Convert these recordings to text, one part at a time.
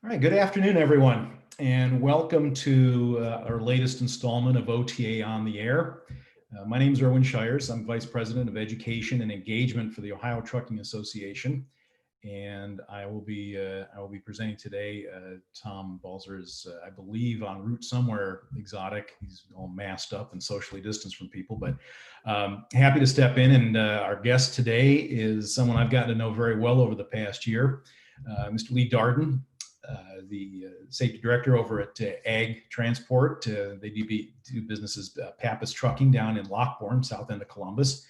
All right, good afternoon, everyone, and welcome to our latest installment of OTA on the Air. My name is Irwin Shires. I'm Vice President of Education and Engagement for the Ohio Trucking Association, and I will be presenting today. Tom Balzer is, I believe, en route somewhere exotic. He's all masked up and socially distanced from people, but happy to step in. And our guest today is someone I've gotten to know very well over the past year, Mr. Lee Darden. The safety director over at Ag Transport. They do businesses Pappas Trucking down in Lockbourne, south end of Columbus.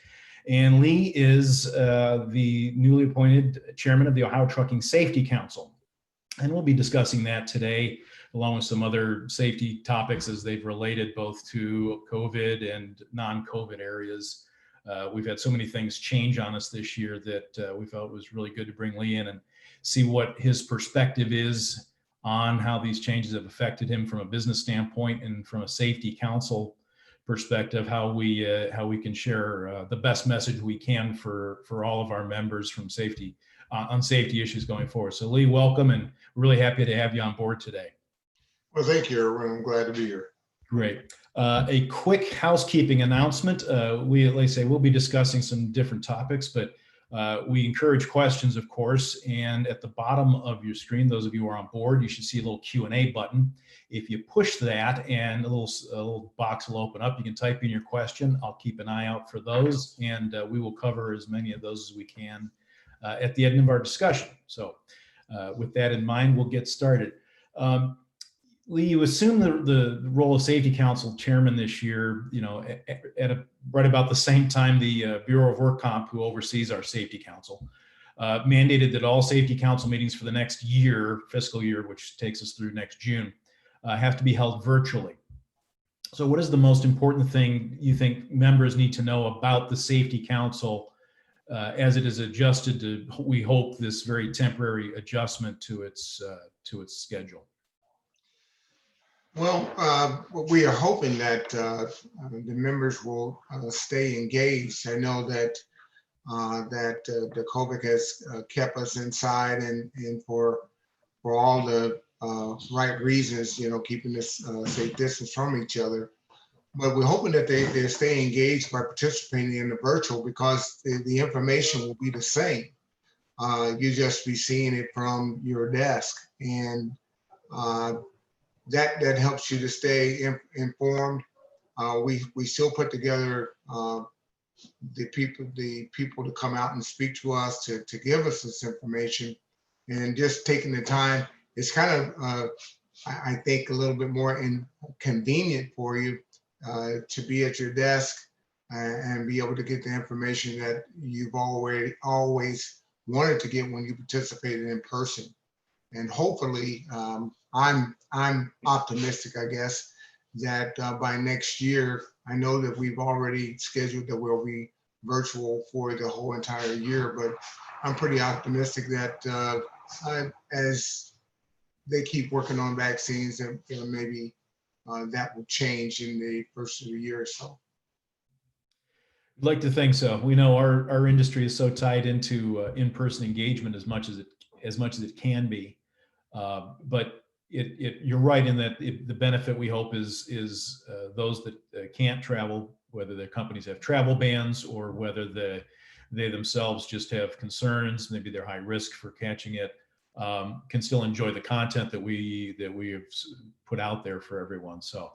And Lee is the newly appointed chairman of the Ohio Trucking Safety Council. And we'll be discussing that today, along with some other safety topics as they've related both to COVID and non-COVID areas. We've had so many things change on us this year that we felt it was really good to bring Lee in and see what his perspective is on how these changes have affected him from a business standpoint and from a safety council perspective, how we can share the best message we can for all of our members from safety on safety issues going forward. So Lee, welcome, and we're really happy to have you on board today. Well, thank you, Irwin. I'm glad to be here. Great. A quick housekeeping announcement. We'll be discussing some different topics, but we encourage questions, of course, and at the bottom of your screen, those of you who are on board, you should see a little Q&A button. If you push that and a little box will open up, you can type in your question. I'll keep an eye out for those, and we will cover as many of those as we can at the end of our discussion. So with that in mind, we'll get started. Lee, you assumed the role of Safety Council Chairman this year, right about the same time the Bureau of Work Comp, who oversees our Safety Council, mandated that all Safety Council meetings for the next year, fiscal year, which takes us through next June, have to be held virtually. So what is the most important thing you think members need to know about the Safety Council as it is adjusted to, we hope, this very temporary adjustment to its schedule? Well, we are hoping that the members will stay engaged. I know that the COVID has kept us inside and for all the right reasons, keeping this safe distance from each other. But we're hoping that they stay engaged by participating in the virtual, because the information will be the same. You just be seeing it from your desk, and that helps you to stay informed. We still put together the people to come out and speak to us to give us this information, and just taking the time. It's kind of I think a little bit more inconvenient for you to be at your desk and be able to get the information that you've always wanted to get when you participated in person. And hopefully, I'm optimistic, I guess, that by next year, I know that we've already scheduled that we'll be virtual for the whole entire year, but I'm pretty optimistic that as they keep working on vaccines, and maybe that will change in the first of the year or so. I'd like to think so. We know our industry is so tied into in-person engagement as much as it can be. But you're right in that the benefit we hope is those that can't travel, whether their companies have travel bans or whether they themselves just have concerns, maybe they're high risk for catching it, can still enjoy the content that we have put out there for everyone. So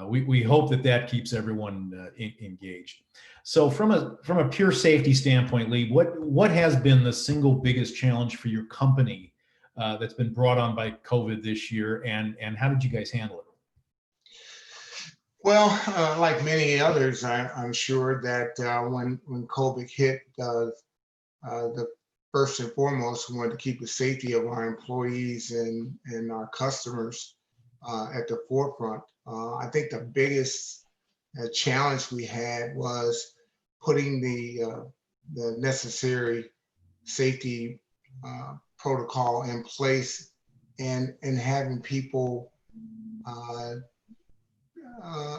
we hope that keeps everyone engaged. So from a pure safety standpoint, Lee, what has been the single biggest challenge for your company that's been brought on by COVID this year, and how did you guys handle it? Well, like many others, I'm sure that when COVID hit, the first and foremost, we wanted to keep the safety of our employees and our customers at the forefront. I think the biggest challenge we had was putting the necessary safety protocol in place and having people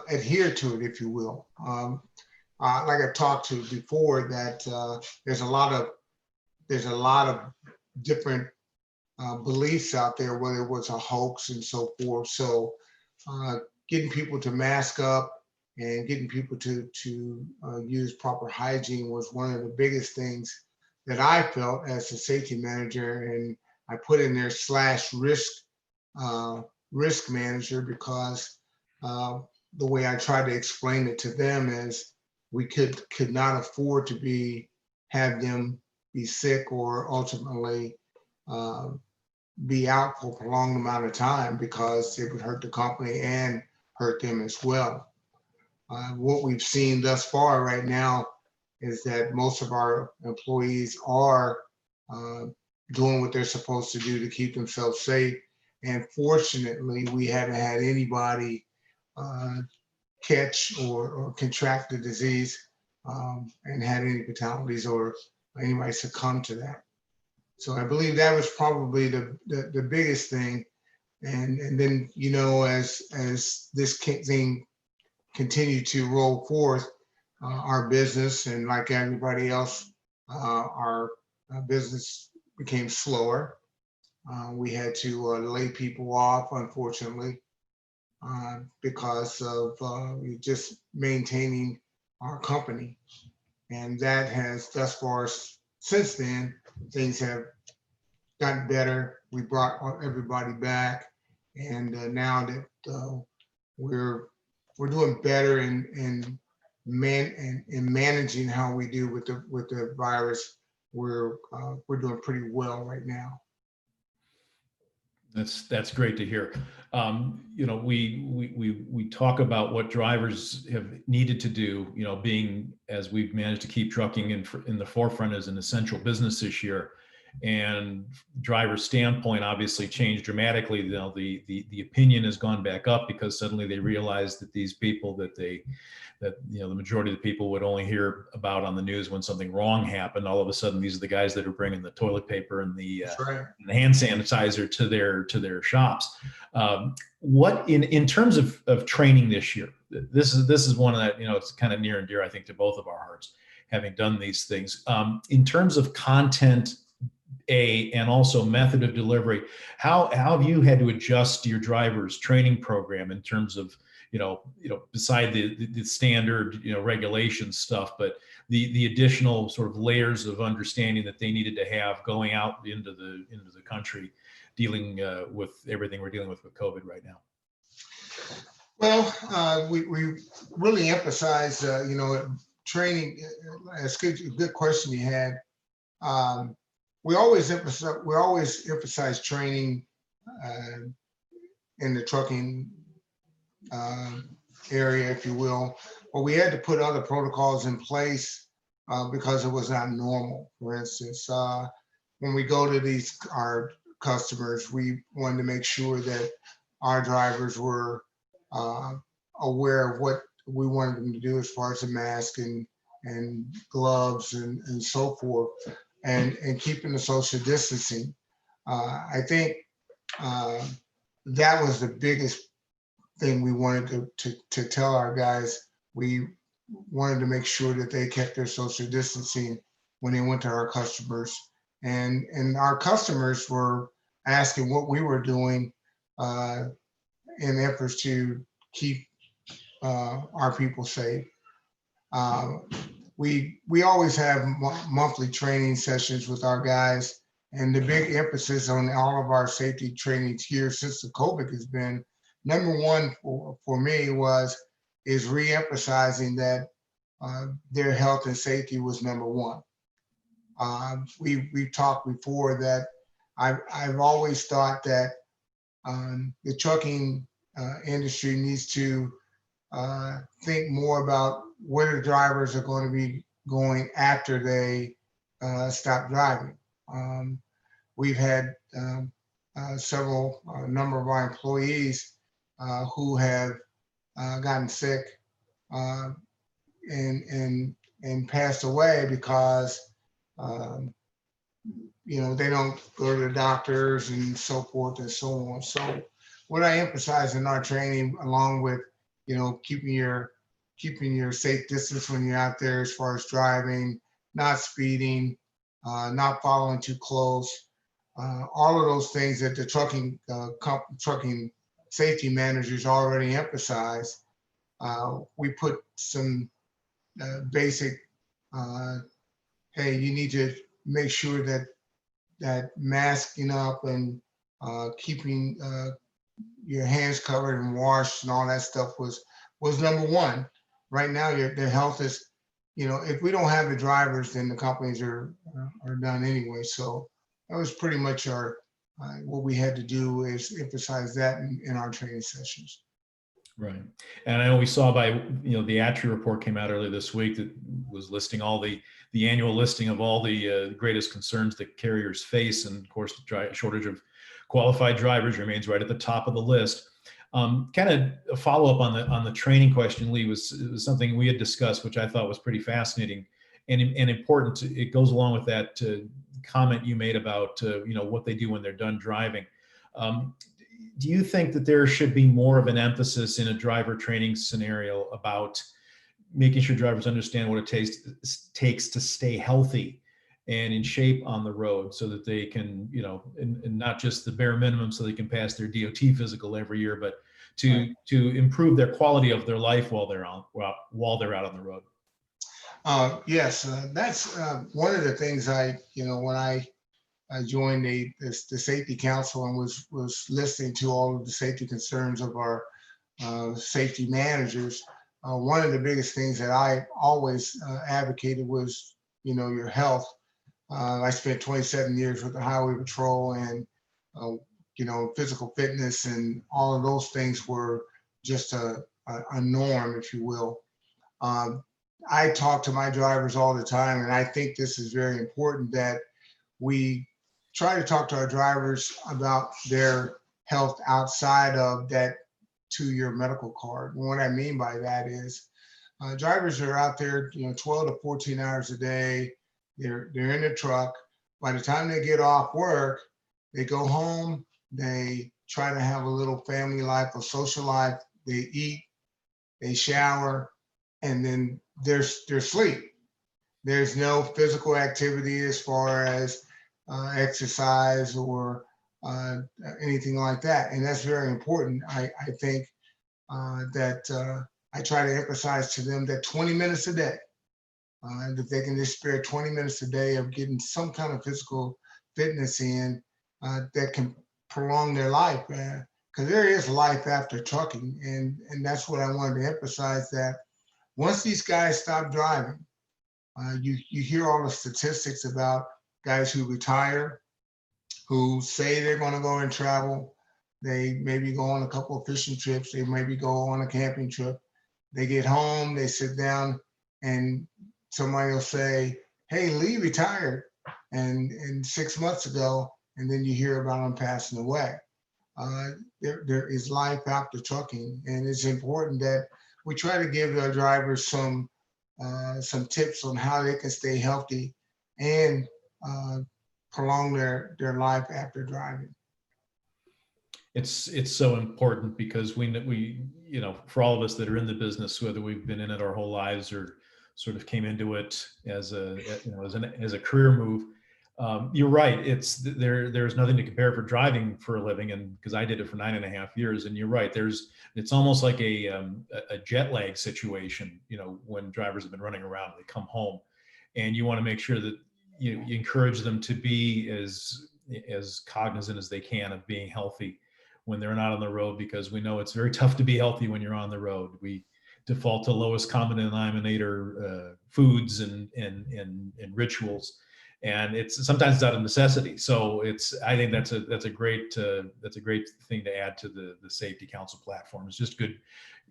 adhere to it, if you will. Like I've talked to before, that there's a lot of different beliefs out there, whether it was a hoax and so forth. So getting people to mask up and getting people to use proper hygiene was one of the biggest things that I felt as a safety manager. And I put in there slash risk manager, because the way I tried to explain it to them is we could not afford to have them be sick or ultimately be out for a prolonged amount of time, because it would hurt the company and hurt them as well. What we've seen thus far right now is that most of our employees are doing what they're supposed to do to keep themselves safe. And fortunately, we haven't had anybody catch or contract the disease and had any fatalities or anybody succumb to that. So I believe that was probably the biggest thing. And then, you know, as this thing continued to roll forth, our business, and like everybody else, our business became slower. We had to lay people off, unfortunately, because of just maintaining our company. And that has thus far, since then, things have gotten better. We brought everybody back, and now that we're doing better in managing how we do with the virus, we're doing pretty well right now. That's great to hear. You know, we talk about what drivers have needed to do. You know, being, as we've managed to keep trucking in the forefront as an essential business this year, and driver standpoint obviously changed dramatically. You know, the opinion has gone back up because suddenly they realized that these people that you know, the majority of the people would only hear about on the news when something wrong happened. All of a sudden, these are the guys that are bringing the toilet paper and the hand sanitizer to their shops. What in terms of training this year? This is one of that, you know, it's kind of near and dear, I think, to both of our hearts, having done these things. In terms of content, and also method of delivery, how have you had to adjust your driver's training program in terms of, you know, beside the standard, you know, regulation stuff, but the additional sort of layers of understanding that they needed to have going out into the country, dealing with everything we're dealing with COVID right now? Well, we really emphasize, you know, training. It's good question you had. We always emphasize training in the trucking area, if you will. But we had to put other protocols in place because it was not normal. For instance, when we go to our customers, we wanted to make sure that our drivers were aware of what we wanted them to do as far as the mask and gloves and so forth, and keeping the social distancing. I think that was the biggest thing we wanted to tell our guys. We wanted to make sure that they kept their social distancing when they went to our customers, and our customers were asking what we were doing in efforts to keep our people safe. We always have monthly training sessions with our guys, and the big emphasis on all of our safety trainings here since the COVID has been, number one for me is re-emphasizing that their health and safety was number one. We've talked before that I've always thought that the trucking industry needs to think more about where the drivers are going to be going after they stop driving. We've had several number of our employees who have gotten sick and passed away because you know, they don't go to the doctors and so forth and so on. So what I emphasize in our training, along with, you know, keeping your safe distance when you're out there as far as driving, not speeding, not following too close, all of those things that the trucking safety managers already emphasize. We put some basic, hey, you need to make sure that masking up and keeping your hands covered and washed and all that stuff was number one. Right now, their health is, if we don't have the drivers, then the companies are done anyway. So that was pretty much our what we had to do is emphasize that in our training sessions. Right. And I know we saw by, the ATRI report came out earlier this week that was listing all the annual listing of all the greatest concerns that carriers face. And of course, the shortage of qualified drivers remains right at the top of the list. Kind of a follow up on the training question, Lee, was something we had discussed, which I thought was pretty fascinating and important. It goes along with that comment you made about, what they do when they're done driving. Do you think that there should be more of an emphasis in a driver training scenario about making sure drivers understand what it takes to stay healthy and in shape on the road, so that they can, and not just the bare minimum so they can pass their DOT physical every year, but to improve their quality of their life while they're out on the road? Yes, that's one of the things when I joined the safety council and was listening to all of the safety concerns of our safety managers. One of the biggest things that I always advocated was, your health. I spent 27 years with the Highway Patrol, and physical fitness and all of those things were just a norm, if you will. I talk to my drivers all the time, and I think this is very important that we try to talk to our drivers about their health outside of that 2-year medical card. And what I mean by that is drivers are out there, 12 to 14 hours a day. They're in the truck. By the time they get off work, they go home, they try to have a little family life, a social life. They eat, they shower, and then there's sleep. There's no physical activity as far as exercise or anything like that. And that's very important. I think that I try to emphasize to them that 20 minutes a day, that they can just spare 20 minutes a day of getting some kind of physical fitness in that can prolong their life, because there is life after trucking. And that's what I wanted to emphasize, that once these guys stop driving, you hear all the statistics about guys who retire, who say they're going to go and travel. They maybe go on a couple of fishing trips. They maybe go on a camping trip. They get home, they sit down, and somebody will say, "Hey, Lee retired and 6 months ago," and then you hear about them passing away. There is life after trucking, and it's important that we try to give our drivers some tips on how they can stay healthy and prolong their life after driving. It's so important, because we for all of us that are in the business, whether we've been in it our whole lives or sort of came into it as a career move, you're right. There's nothing to compare for driving for a living, and because I did it for 9.5 years, and you're right. It's almost like a jet lag situation. When drivers have been running around, they come home, and you want to make sure that you encourage them to be as cognizant as they can of being healthy when they're not on the road, because we know it's very tough to be healthy when you're on the road. We default to lowest common denominator foods and rituals, and it's sometimes out of necessity. So I think that's a great thing to add to the Safety Council platform. It's just good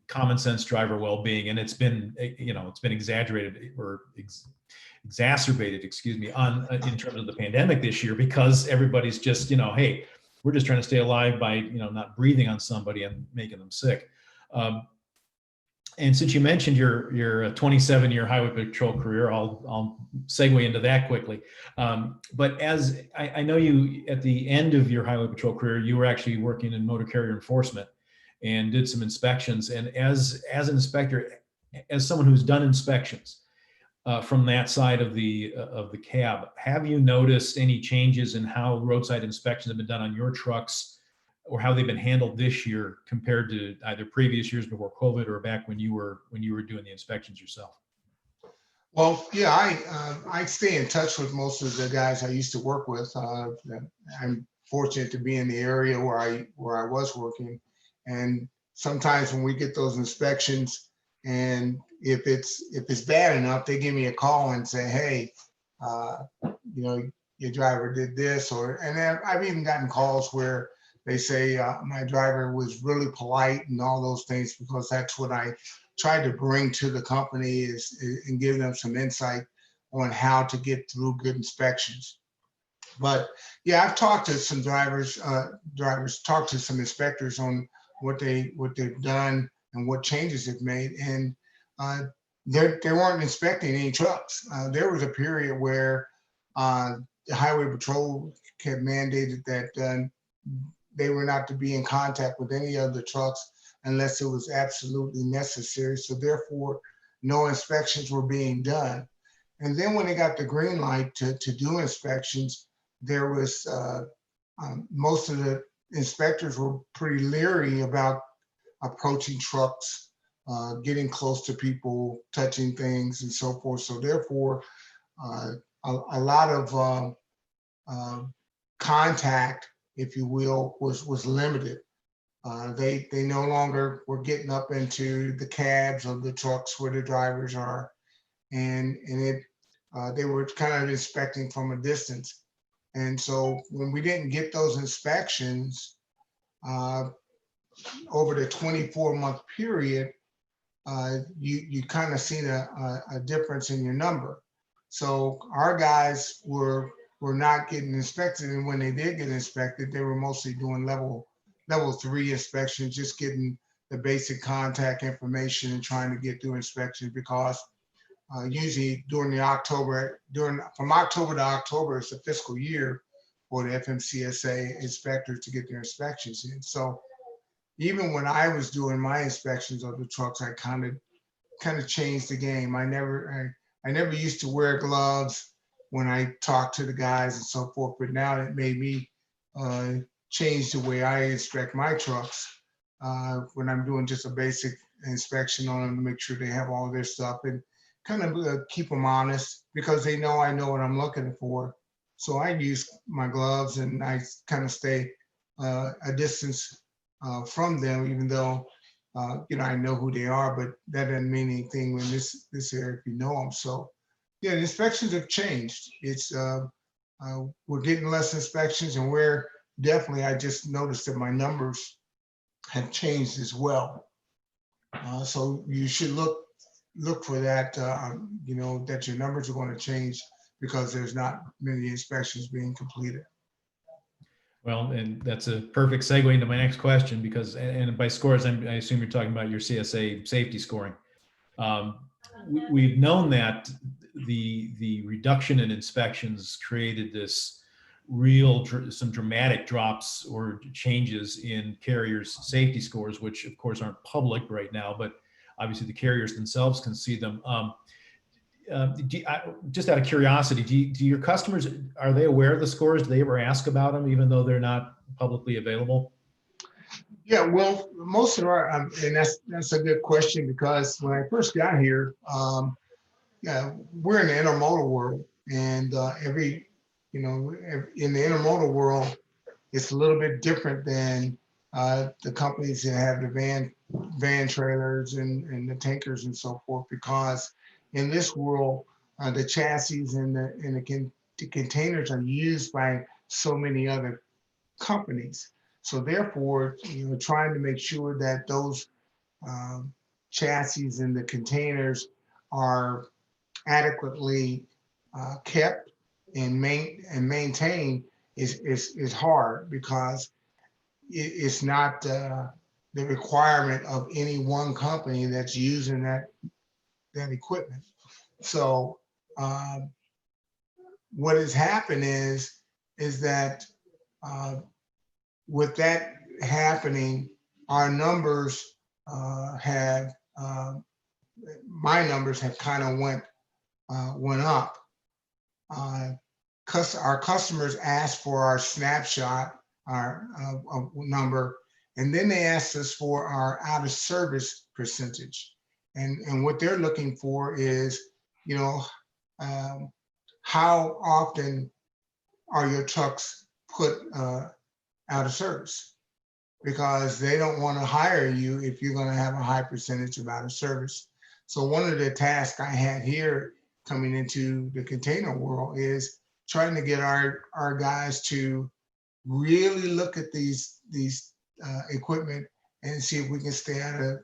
common sense driver well-being, and it's been exaggerated or exacerbated, in terms of the pandemic this year, because everybody's just, hey, we're just trying to stay alive by, not breathing on somebody and making them sick. And since you mentioned your 27-year Highway Patrol career, I'll segue into that quickly. But as I know, you, at the end of your Highway Patrol career, you were actually working in motor carrier enforcement and did some inspections. And as an inspector, as someone who's done inspections, from that side of the cab. Have you noticed any changes in how roadside inspections have been done on your trucks, or how they've been handled this year compared to either previous years before COVID or back when you were doing the inspections yourself? Well, yeah, I stay in touch with most of the guys I used to work with. I'm fortunate to be in the area where I was working, and sometimes when we get those inspections, and if it's bad enough, they give me a call and say, hey, you know, your driver did this, and then I've even gotten calls where they say my driver was really polite and all those things, because that's what I try to bring to the company and give them some insight on how to get through good inspections. But yeah, I've talked to some drivers, talked to some inspectors on what they've done and what changes they've made, and they weren't inspecting any trucks. There was a period where the Highway Patrol had mandated that they were not to be in contact with any of the trucks unless it was absolutely necessary. So therefore, no inspections were being done. And then when they got the green light to do inspections, there was most of the inspectors were pretty leery about approaching trucks, getting close to people, touching things, and so forth. So therefore, a lot of contact, if you will, was limited. They no longer were getting up into the cabs of the trucks where the drivers are, and they were kind of inspecting from a distance. And so when we didn't get those inspections over the 24-month period, you kind of seen a difference in your number. So our guys were not getting inspected, and when they did get inspected, they were mostly doing level 3 inspections, just getting the basic contact information and trying to get through inspections, because usually from October to October, it's a fiscal year for the FMCSA inspectors to get their inspections in. So even when I was doing my inspections of the trucks, I kind of changed the game. I never used to wear gloves when I talked to the guys and so forth, but now it made me change the way I inspect my trucks when I'm doing just a basic inspection on them to make sure they have all of their stuff, and kind of keep them honest, because they know I know what I'm looking for. So I use my gloves and I kind of stay a distance from them, even though I know who they are, but that doesn't mean anything in this area if you know them. So yeah, the inspections have changed. It's we're getting less inspections, and I just noticed that my numbers have changed as well. So you should look for that, that your numbers are going to change, because there's not many inspections being completed. Well, and that's a perfect segue into my next question, because, and by scores, I assume you're talking about your CSA safety scoring. We've known that the reduction in inspections created some dramatic drops or changes in carriers' safety scores, which of course aren't public right now, but obviously the carriers themselves can see them. Just out of curiosity, do your customers, are they aware of the scores? Do they ever ask about them, even though they're not publicly available? Yeah, well, most of our, and that's a good question, because when I first got here, we're in the intermodal world, and in the intermodal world, it's a little bit different than the companies that have the van trailers and the tankers and so forth, because in this world, the chassis and the containers are used by so many other companies. So therefore, trying to make sure that those chassis and the containers are adequately kept and maintained is hard, because it's not the requirement of any one company that's using that equipment. So what has happened is that with that happening, our numbers my numbers have kind of went went up, our customers asked for our snapshot, our number, and then they asked us for our out of service percentage. And what they're looking for is, you know, how often are your trucks put out of service? Because they don't want to hire you if you're going to have a high percentage of out of service. So one of the tasks I had here coming into the container world is trying to get our guys to really look at these equipment and see if we can stay out of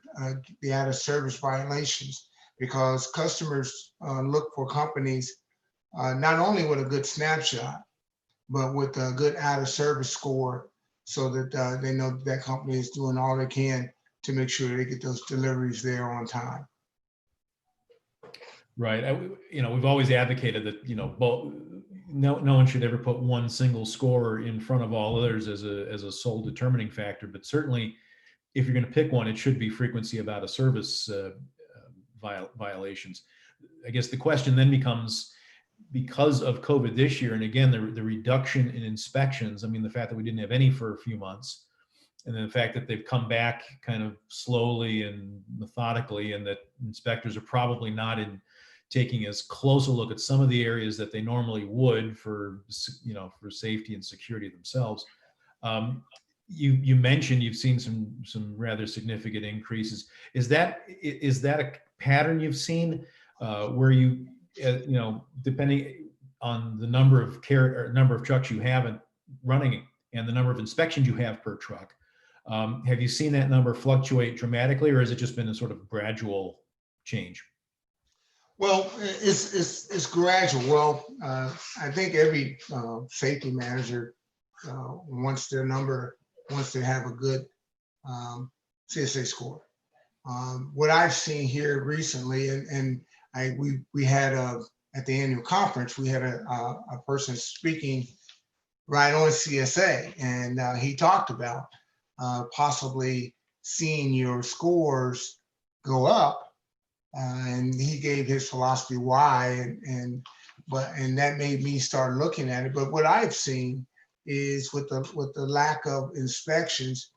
the out of service violations, because customers look for companies not only with a good snapshot, but with a good out of service score, so that they know that company is doing all they can to make sure they get those deliveries there on time. Right. We've always advocated that, no one should ever put one single score in front of all others as a sole determining factor. But certainly, if you're going to pick one, it should be frequency of out of service violations. I guess the question then becomes, because of COVID this year, and again, the reduction in inspections, I mean, the fact that we didn't have any for a few months, and then the fact that they've come back kind of slowly and methodically, and that inspectors are probably not taking as close a look at some of the areas that they normally would for safety and security themselves. You mentioned you've seen some rather significant increases. Is that a pattern you've seen where depending on the number of trucks you have running and the number of inspections you have per truck, have you seen that number fluctuate dramatically, or has it just been a sort of gradual change? Well, it's gradual. Well, I think every safety manager wants to have a good CSA score. What I've seen here recently, and we had at the annual conference, we had a person speaking right on CSA, and he talked about possibly seeing your scores go up. And he gave his philosophy why, and that made me start looking at it. But what I've seen is with the lack of inspections,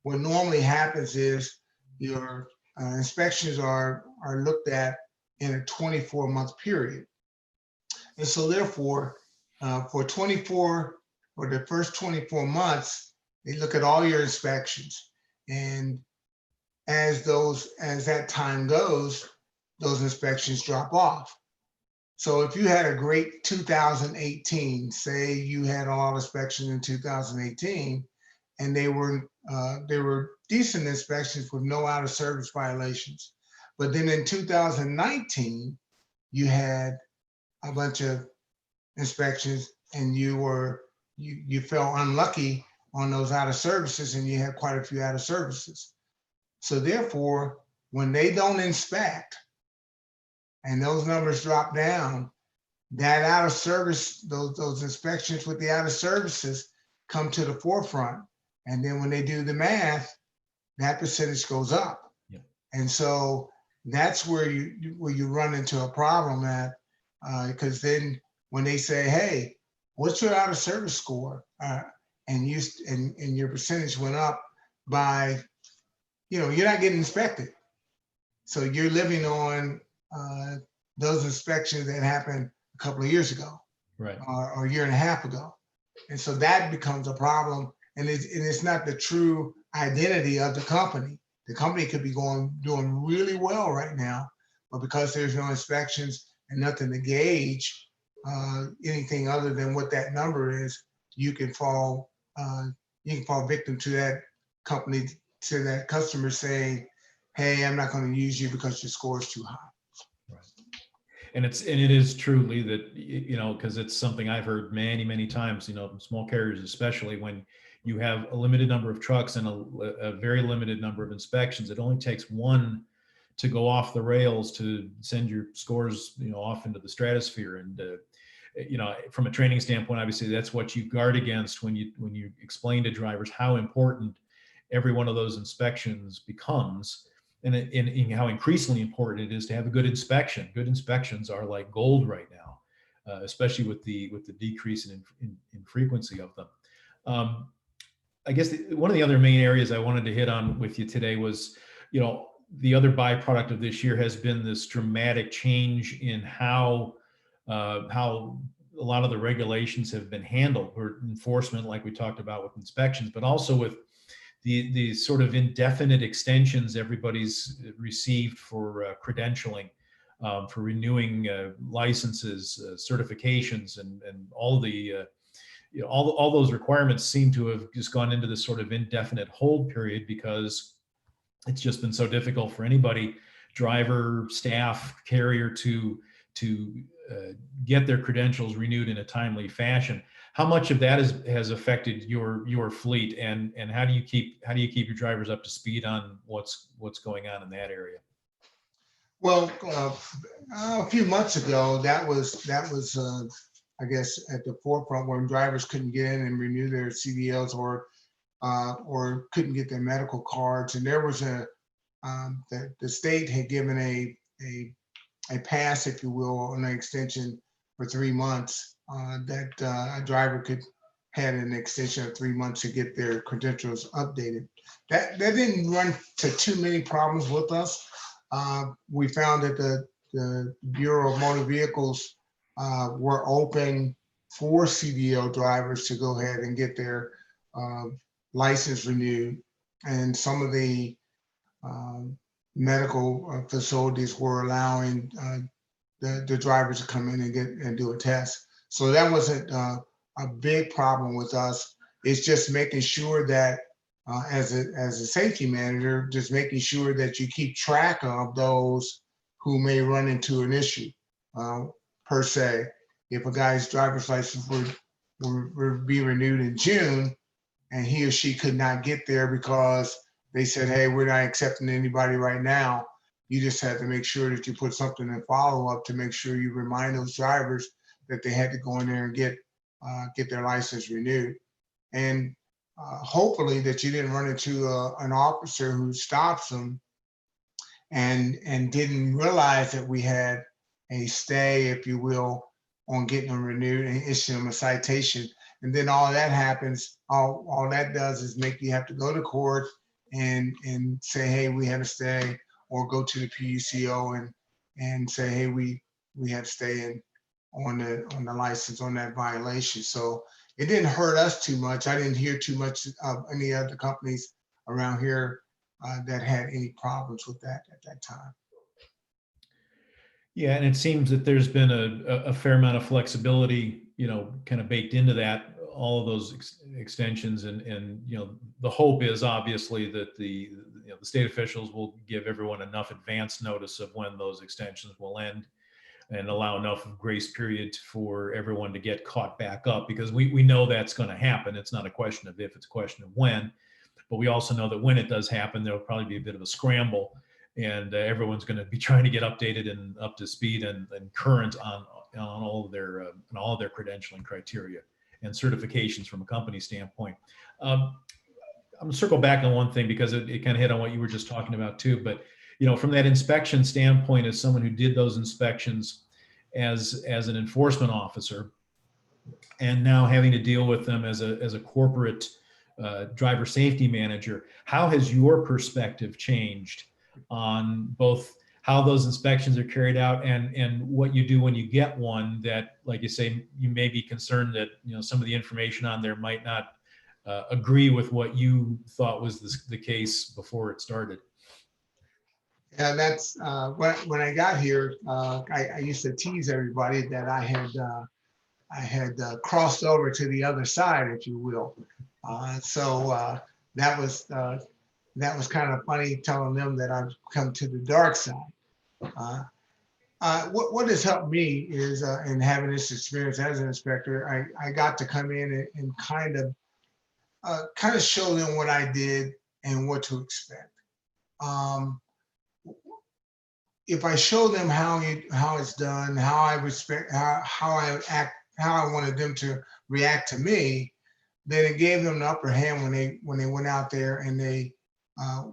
what normally happens is your inspections are looked at in a 24-month period, and so therefore, for the first 24 months, they look at all your inspections, and as that time goes, those inspections drop off. So if you had a great 2018, say you had a lot of inspections in 2018, and they were decent inspections with no out of service violations, but then in 2019 you had a bunch of inspections and you felt unlucky on those out of services, and you had quite a few out of services. So therefore, when they don't inspect and those numbers drop down, that out of service, those inspections with the out of services come to the forefront. And then when they do the math, that percentage goes up. Yeah. And so that's where you run into a problem at, because then when they say, hey, what's your out of service score? And your percentage went up by, you're not getting inspected. So you're living on those inspections that happened a couple of years ago, right, or a year and a half ago. And so that becomes a problem. And it's not the true identity of the company. The company could be doing really well right now, but because there's no inspections and nothing to gauge anything other than what that number is, you can fall victim to that company, to that customer saying, hey, I'm not going to use you because your score is too high. Right. And it is truly that, because it's something I've heard many, many times, small carriers, especially when you have a limited number of trucks and a very limited number of inspections, it only takes one to go off the rails to send your scores, off into the stratosphere. And, from a training standpoint, obviously that's what you guard against when you explain to drivers how important every one of those inspections becomes. and how increasingly important it is to have a good inspection. Good inspections are like gold right now, especially with the decrease in frequency of them. I guess one of the other main areas I wanted to hit on with you today was, the other byproduct of this year has been this dramatic change in how a lot of the regulations have been handled, or enforcement, like we talked about with inspections, but also with the sort of indefinite extensions everybody's received for credentialing, for renewing licenses, certifications, and all the all those requirements seem to have just gone into this sort of indefinite hold period, because it's just been so difficult for anybody, driver, staff, carrier, to get their credentials renewed in a timely fashion. How much of that has affected your fleet, and how do you keep your drivers up to speed on what's going on in that area? Well, a few months ago, that was I guess at the forefront, when drivers couldn't get in and renew their CDLs, or couldn't get their medical cards, and there was the state had given a pass, if you will, on an extension for 3 months, that a driver had an extension of 3 months to get their credentials updated. That didn't run to too many problems with us. We found that the Bureau of Motor Vehicles were open for CDL drivers to go ahead and get their license renewed, and some of the medical facilities were allowing the drivers to come in and do a test. So that wasn't a big problem with us. It's just making sure that as a safety manager, just making sure that you keep track of those who may run into an issue, per se. If a guy's driver's license would be renewed in June, and he or she could not get there because they said, hey, we're not accepting anybody right now, you just have to make sure that you put something in follow-up to make sure you remind those drivers that they had to go in there and get their license renewed. And hopefully that you didn't run into an officer who stops them and didn't realize that we had a stay, if you will, on getting them renewed, and issue them a citation. And then all that happens, all that does is make you have to go to court and say, hey, we had a stay, or go to the PUCO and say, hey, we had to stay in on the license on that violation. So it didn't hurt us too much. I didn't hear too much of any other companies around here that had any problems with that at that time. Yeah, and it seems that there's been a fair amount of flexibility, kind of baked into that, all of those extensions, and the hope is obviously that the state officials will give everyone enough advance notice of when those extensions will end, and allow enough of grace period for everyone to get caught back up, because we know that's going to happen. It's not a question of if, it's a question of when. But we also know that when it does happen, there'll probably be a bit of a scramble, and everyone's going to be trying to get updated and up to speed and current on all of their credentialing criteria and certifications from a company standpoint. I'm going to circle back on one thing, because it kind of hit on what you were just talking about too. But from that inspection standpoint, as someone who did those inspections as an enforcement officer, and now having to deal with them as a corporate driver safety manager, how has your perspective changed on both how those inspections are carried out and what you do when you get one that, like you say, you may be concerned that some of the information on there might not agree with what you thought was the case before it started? Yeah, that's when I got here. I used to tease everybody that I had crossed over to the other side, if you will. So that was kind of funny, telling them that I've come to the dark side. What has helped me is in having this experience as an inspector, I got to come in and kind of show them what I did and what to expect. If I show them how it's done, how I respect, how I act, how I wanted them to react to me, then it gave them the upper hand when they went out there and they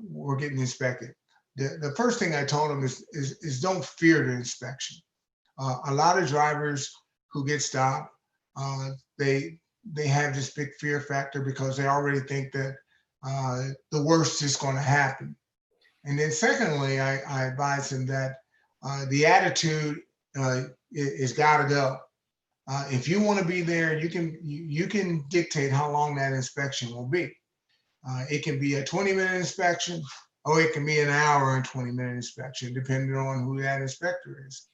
were getting inspected. the first thing I told them is don't fear the inspection. A lot of drivers who get stopped, they have this big fear factor because they already think that the worst is going to happen. And then secondly, I advise them that the attitude is got to go. If you want to be there, you can dictate how long that inspection will be. It can be a 20-minute inspection, or it can be an hour and 20-minute inspection, depending on who that inspector is.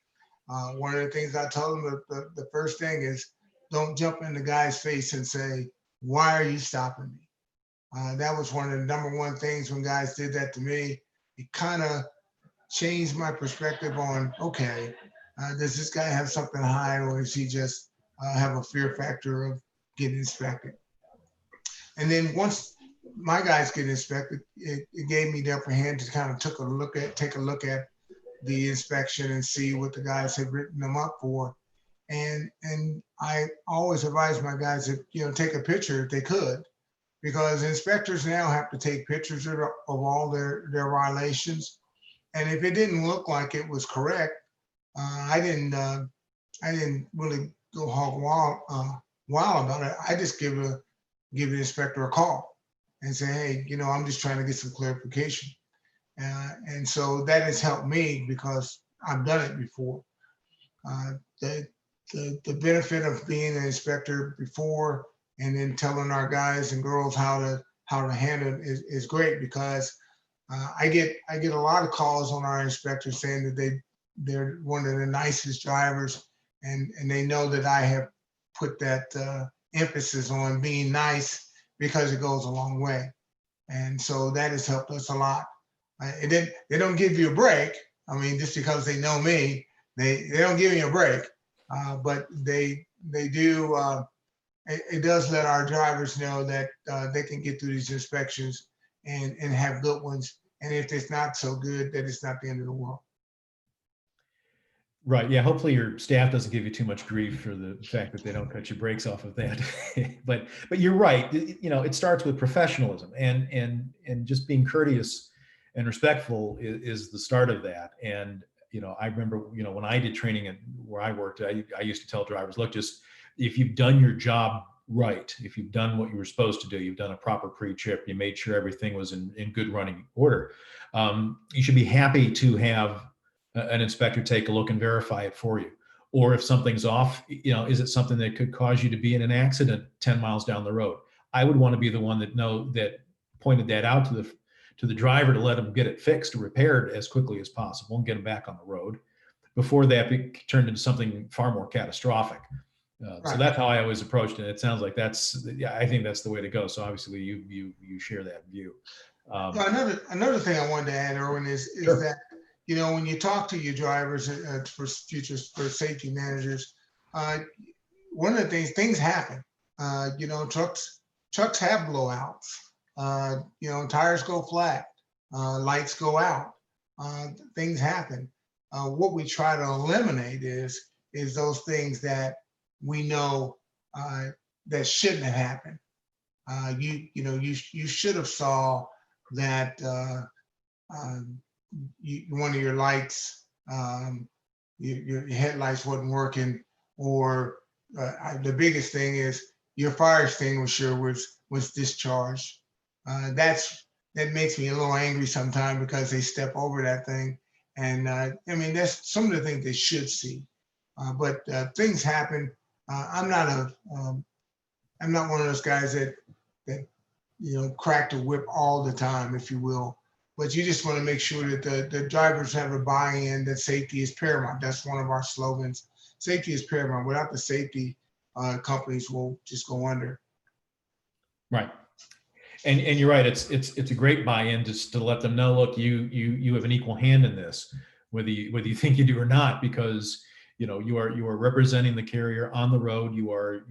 One of the things I told them, the first thing is, don't jump in the guy's face and say, "Why are you stopping me?" That was one of the number one things when guys did that to me. It kind of changed my perspective on, okay, does this guy have something to hide, or does he just have a fear factor of getting inspected? And then once my guys get inspected, it gave me the upper hand to kind of take a look at the inspection and see what the guys have written them up for. And I always advise my guys to take a picture if they could, because inspectors now have to take pictures of all their violations. And if it didn't look like it was correct, I didn't really go hog wild about it. I just give the inspector a call and say, hey, I'm just trying to get some clarification. And so that has helped me because I've done it before. The benefit of being an inspector before and then telling our guys and girls how to handle it is great, because I get a lot of calls on our inspectors saying that they're one of the nicest drivers, and they know that I have put that emphasis on being nice because it goes a long way. And so that has helped us a lot. They don't give you a break. I mean, just because they know me, they don't give me a break, but they do. It does let our drivers know that they can get through these inspections and have good ones. And if it's not so good, that it's not the end of the world. Right. Yeah. Hopefully your staff doesn't give you too much grief for the fact that they don't cut your breaks off of that. but you're right. It starts with professionalism and just being courteous and respectful is the start of that. And, I remember, when I did training and where I worked, I used to tell drivers, look, just if you've done your job right, if you've done what you were supposed to do, you've done a proper pre-trip, you made sure everything was in good running order, you should be happy to have an inspector take a look and verify it for you. Or if something's off, is it something that could cause you to be in an accident 10 miles down the road? I would want to be the one that pointed that out to the driver to let him get it fixed or repaired as quickly as possible and get him back on the road before that turned into something far more catastrophic. Right. So that's how I always approached it. It sounds like I think that's the way to go. So obviously you share that view. Another thing I wanted to add, Irwin, is Sure. that, when you talk to your drivers for safety managers, one of the things happen. Trucks have blowouts. Tires go flat, lights go out. Things happen. What we try to eliminate is those things that we know that shouldn't have happened. You should have saw that one of your lights, your headlights wasn't working, or the biggest thing is your fire extinguisher was discharged. That makes me a little angry sometimes because they step over that thing. And that's some of the things they should see. But things happen. I'm not one of those guys that crack the whip all the time, if you will. But you just want to make sure that the drivers have a buy-in that safety is paramount. That's one of our slogans. Safety is paramount. Without the safety, companies will just go under. Right. And you're right. It's a great buy-in just to let them know, look, you have an equal hand in this, whether you think you do or not, because you are representing the carrier on the road. You are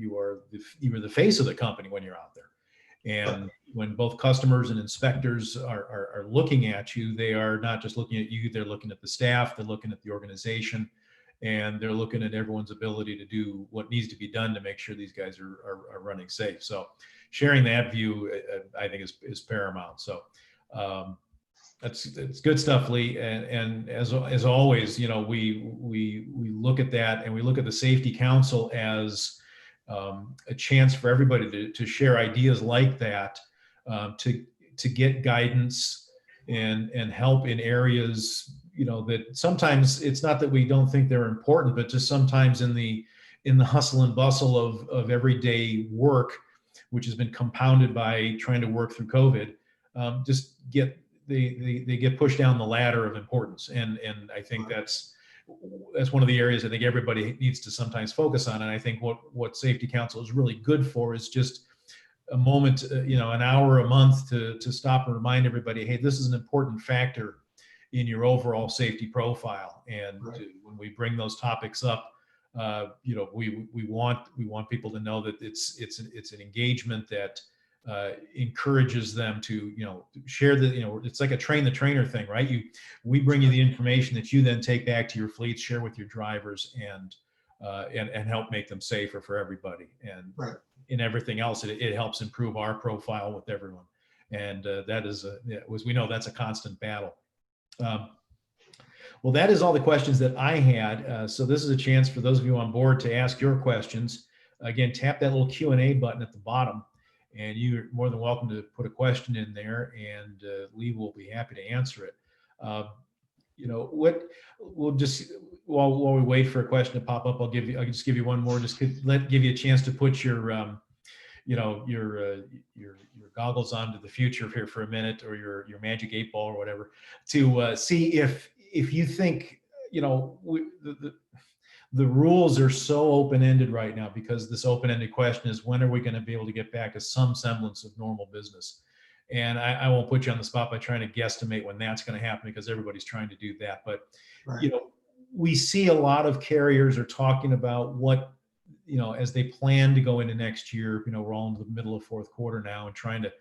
the face of the company when you're out there. And when both customers and inspectors are looking at you, they are not just looking at you, they're looking at the staff, they're looking at the organization, and they're looking at everyone's ability to do what needs to be done to make sure these guys are running safe. So sharing that view, I think is paramount. So That's good stuff, Lee. And as always, we look at that, and we look at the Safety Council as a chance for everybody to share ideas like that, to get guidance and help in areas, that sometimes it's not that we don't think they're important, but just sometimes in the hustle and bustle of everyday work, which has been compounded by trying to work through COVID, just they get pushed down the ladder of importance. And I think that's one of the areas I think everybody needs to sometimes focus on. And I think what Safety Council is really good for is just a moment, an hour a month to stop and remind everybody, hey, this is an important factor in your overall safety profile. And when we bring those topics up, we want people to know that it's an engagement that encourages them to share it's like a train the trainer thing, right? We bring you the information that you then take back to your fleets, share with your drivers, and help make them safer for everybody. And in everything else, it helps improve our profile with everyone. And that is as we know, that's a constant battle. Well, that is all the questions that I had. So this is a chance for those of you on board to ask your questions. Again, tap that little Q&A button at the bottom, and you're more than welcome to put a question in there, and Lee will be happy to answer it. We'll just, while we wait for a question to pop up, I'll just give you one more, just give you a chance to put your goggles on to the future here for a minute, or your magic 8-ball or whatever, to see if you think, the rules are so open-ended right now, because this open-ended question is, when are we going to be able to get back to some semblance of normal business? And I won't put you on the spot by trying to guesstimate when that's going to happen, because everybody's trying to do that. But, we see a lot of carriers are talking about what, as they plan to go into next year. We're all in the middle of fourth quarter now, and trying to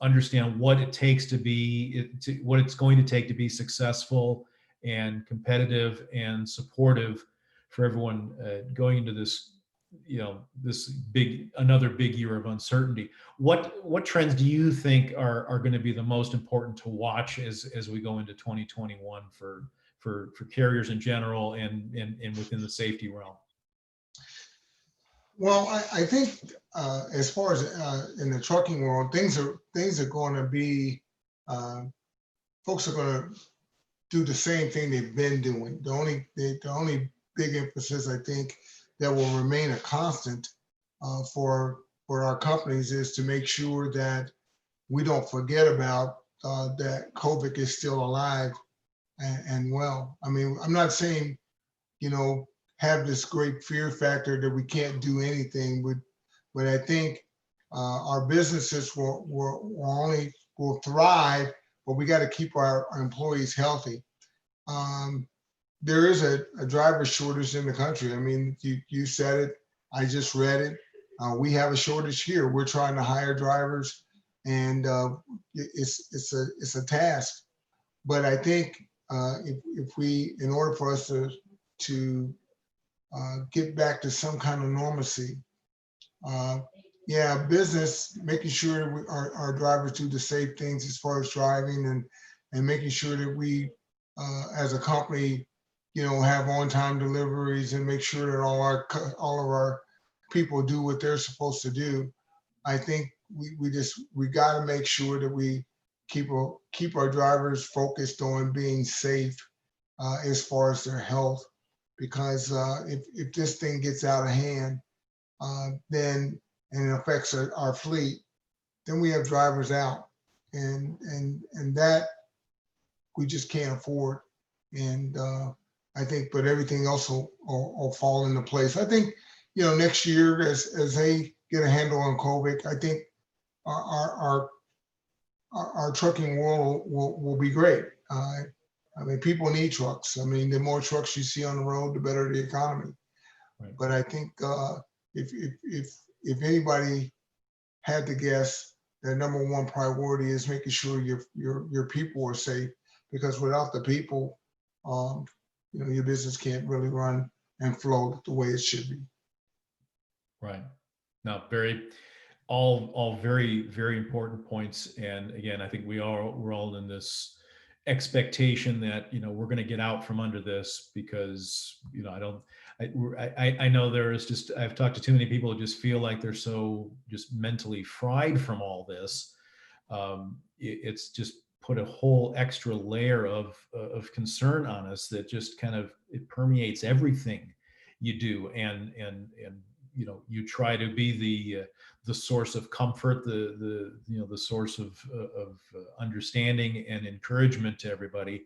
understand what it takes what it's going to take to be successful and competitive and supportive for everyone going into this, another big year of uncertainty. What trends do you think are going to be the most important to watch as we go into 2021 for carriers in general and within the safety realm? Well, I think as far as in the trucking world, things are going to be, folks are going to do the same thing they've been doing. The only big emphasis, I think, that will remain a constant for our companies is to make sure that we don't forget about that COVID is still alive and well. I mean, I'm not saying, have this great fear factor that we can't do anything, but I think our businesses will thrive, but we got to keep our employees healthy. There is a driver shortage in the country. I mean, you said it, I just read it. We have a shortage here. We're trying to hire drivers, and it's a task. But I think if we, in order for us to get back to some kind of normalcy, business, making sure our drivers do the safe things as far as driving, and making sure that we, as a company, have on-time deliveries, and make sure that all of our people do what they're supposed to do. I think we got to make sure that we keep our drivers focused on being safe as far as their health, because if this thing gets out of hand, then and it affects our fleet, then we have drivers out, and that we just can't afford. And I think, but everything else will fall into place. I think, next year, as they get a handle on COVID, I think our trucking world will be great. I mean, people need trucks. I mean, the more trucks you see on the road, the better the economy. Right. But I think if anybody had to guess, their number one priority is making sure your people are safe, because without the people, your business can't really run and flow the way it should be. Right. No, all very, very important points. And again, I think we're all in this expectation that, we're going to get out from under this, because, I know there is just, I've talked to too many people who just feel like they're so just mentally fried from all this. It's just put a whole extra layer of concern on us that just kind of, it permeates everything you do. And you try to be the source of comfort, the source of understanding and encouragement to everybody.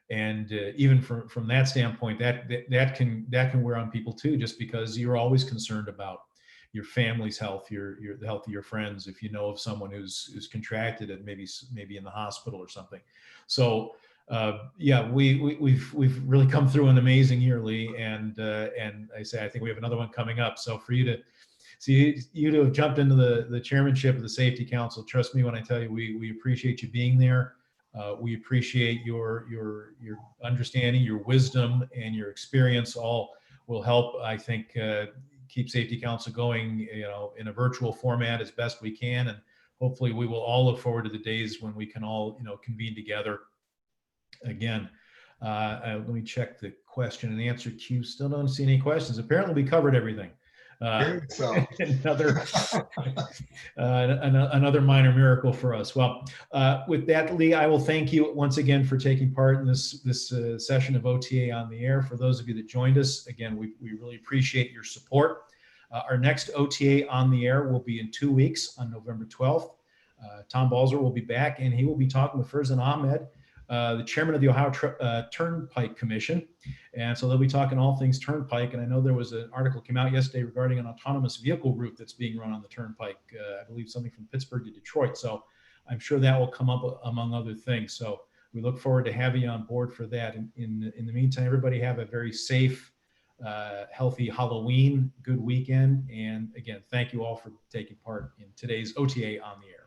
And even from that standpoint, that can wear on people too, just because you're always concerned about your family's health, the health of your friends, if you know of someone who's contracted it, maybe in the hospital or something. So yeah, we've really come through an amazing year, Lee, and I think we have another one coming up. So for you to have jumped into the chairmanship of the Safety Council, trust me when I tell you, we appreciate you being there. We appreciate your understanding, your wisdom, and your experience. All will help, I think, keep Safety Council going, in a virtual format as best we can. And hopefully we will all look forward to the days when we can all, convene together again. Let me check the question and answer queue. Still don't see any questions. Apparently we covered everything. So another minor miracle for us. Well, with that, Lee, I will thank you once again for taking part in this session of OTA on the Air. For those of you that joined us, again, we really appreciate your support. Our next OTA on the Air will be in 2 weeks on November 12th. Tom Balzer will be back, and he will be talking with Farzan Ahmed, the chairman of the Ohio Turnpike Commission. And so they'll be talking all things Turnpike. And I know there was an article came out yesterday regarding an autonomous vehicle route that's being run on the Turnpike. I believe something from Pittsburgh to Detroit. So I'm sure that will come up among other things. So we look forward to having you on board for that. In the meantime, everybody have a very safe, healthy Halloween, good weekend. And again, thank you all for taking part in today's OTA on the Air.